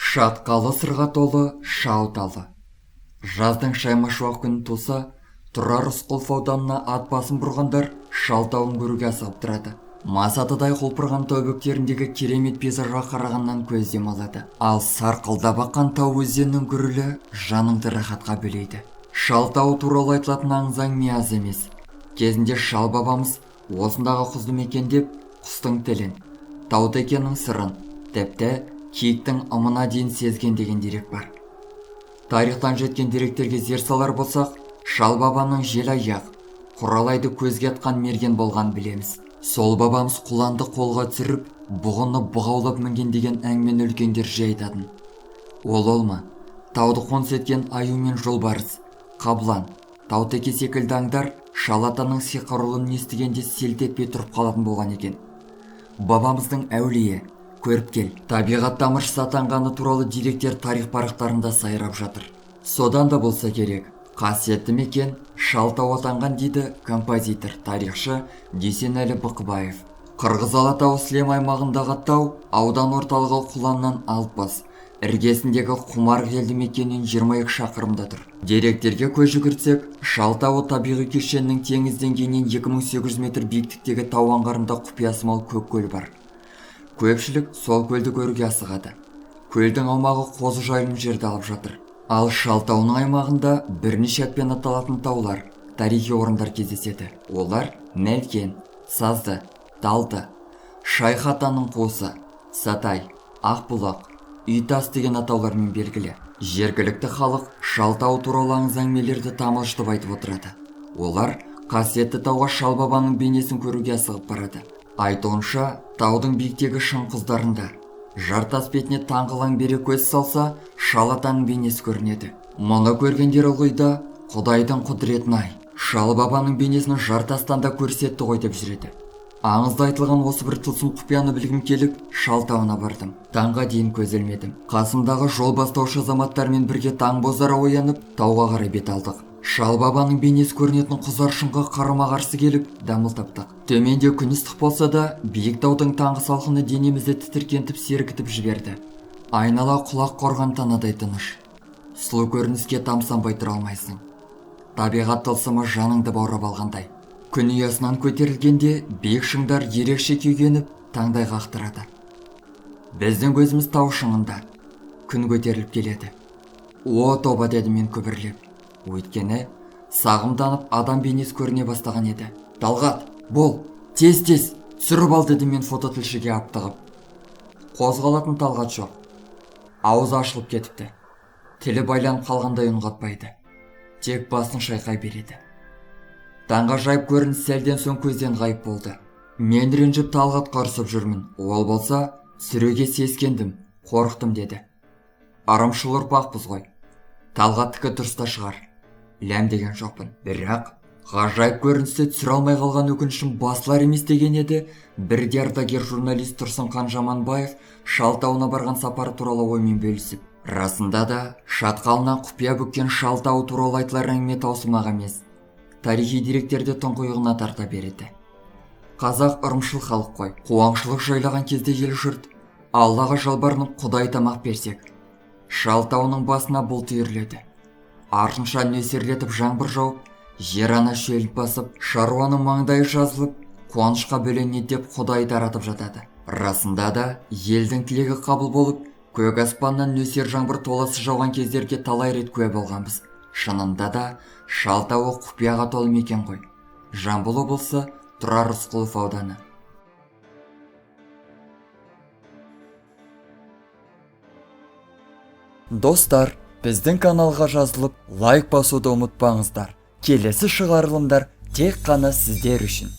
Шатқалы сырға толы шау талы. Жаздың шаймашуақ күні туса, Тұрар Рысқұлов ауданына ат басын бұрғандар Шалтауын көруге асығып тұрады. Масатыдай құлпырған тау бөктеріндегі керемет пейзажға қарағаннан көз демалады. Ал сарқылдап аққан тау өзенінің гүрілі жаныңды рахатқа бөлейді. Шалтау туралы айтылатын аңыз әңгіме аз емес. Кезінде Шал бабамыз осындағы құзды мекендеп, құстың тілін, тау текенің сырын, тіпті киіктің ымына дейін сезген деген дерек бар. Тарихтан жеткен деректерге зер салар болсақ, Шал бабаның желаяқ, құралайды көзге атқан мерген болған білеміз. Сол бабамыз құланды қолға түсіріп, бұғыны бұғаулап мінген деген әңгімені үлкендер жиі айтатын. Ол ма? Тауды қоныс еткен аю мен жолбарыс, қабылан, таутеке секілді аңдар Шал атаның сиқырлығын естігенде селт етпей тұрып қалатын болған екен. Бабамыздың әулие, көріпкел, табиғат тамыршысы атанғаны туралы деректер тарих парақтарында сайрап жатыр. Содан да болса керек, қасиетті мекен Шалтау атанған дейді композитор, тарихшы Дүйсенәлі Бықыбаев. Қырғыз Алатауы Сілем аймағындағы тау аудан орталығы Құланнан Алпас, іргесіндегі Құмар елді мекенінен 22 шақырымда тұр. Деректерге көз жүгіртсек, Шалтауы табиғи кешенінің теңіз деңгейінен 2800 метр биіктіктегі тау аңғарында құпиясы мол көк көл бар. Көпшілік сол көлді көруге асығады. Көлдің аумағы қозы жайылым жерді алып жатыр. Ал Шалтауының аймағында бірнеше атпен аталатын таулар, тарихи орындар кездеседі. Олар Мелкен, Сазды, Талды, Шайх атаның қуысы, Сатай, Ақбұлақ, Үйтас деген атаулармен белгілі. Жергілікті халық Шалтау туралы аңыз әңгімелерді тамылжытып айтып отырады. Олар қасиетті тауға Шал бабаның бейнесін көруге асығып барады. Айтуынша, таудың биіктегі шың құздарында жартас бетіне таңғылаң бере көз салса, Шал атаның бейнесі көрінеді. Мұны көргендер ылғида Құдайдың құдіретін-ай, Шал бабаның бейнесін жартастан да көрсетті ғой деп жүреді. Аңызда айтылған осы бір тылсым құпияны білгім келіп, Шалтауына бардым. Таңға дейін көз ілмедім. Қасымдағы жол бастаушы азаматтармен бірге таң бозара оянып, тауға қарай бет алдық. Шал бабаның бейнесі көрінетін құзар шыңға қарама-қарсы келіп, дамыл таптық. Төменде күн ыстық болса да, биік таудың таңғы салқыны денемізді тітіркентіп сергітіп жіберді. Айнала құлақ қорған танадай тыныш. Сұлу көрініске тамсанбай тұра алмайсың. Табиғат тылсымы жаныңды баурап алғандай. Күн ұясынан көтерілгенде биік шыңдар ерекше күйгеніп, таңдай қақтырады. Біздің көзіміз тау шыңында. Күн көтеріліп келеді. О тоба, деді мен күбірлеп. Өйткені сағымданып адам бейнесі көріне бастаған еді. Талғат, бол, тез, түсіріп ал, деді мен фототілшіге аптығып. Қозғалатын Талғат жоқ. Ауызы ашылып кетіпті. Тілі байланып қалғандай үн қатпайды. Тек басын шайқай береді. Таңға жайып көрініс сәлден соң көзден ғайып болды. Мен ренжіп Талғатқа ұрсып жүрмін. Ол болса, сүреге сескендім, қорықтым деді. Арымшыл ұрпақпыз ғой. Талғаттікі дұрыста шығар. Ләм деген жоқпын. Бірақ ғажайып көріністі түсіре алмай қалған өкінішім басылар емес деген еді. Бірде ардагер журналист Тұрсынхан Жаманбаев Шалтауына барған сапары туралы оймен бөлісіп. Расында да шатқалынан құпия бүккен Шалтау туралы айтылар әңгіме таусылмақ емес. Тарихи деректерде тұңғиығына тарта береді. Қазақ ырымшыл халық қой. Қуаңшылық жайлаған кезде ел жұрт Аллаға жалбарынып Құдай тамақ берсек, Шалтауының басына бұлт үйіріледі. Артынша нөсерлетіп жаңбыр жауып, жер ана шөліп басып, шаруаның маңдайы жазылып, қуанышқа бөленеді деп Құдай таратып жатады. Расында да елдің тілегі қабыл болып, көк аспаннан нөсер жаңбыр толасы жауған кездерге талай рет куә болғанбыз. Шынында да Шалтауы құпияға толы мекен ғой. Жамбыл облысы, Тұрар Рысқұлов ауданы. Достар, біздің каналға жазылып, лайк басуды ұмытпаңыздар. Келесі шығарылымдар тек қана сіздер үшін.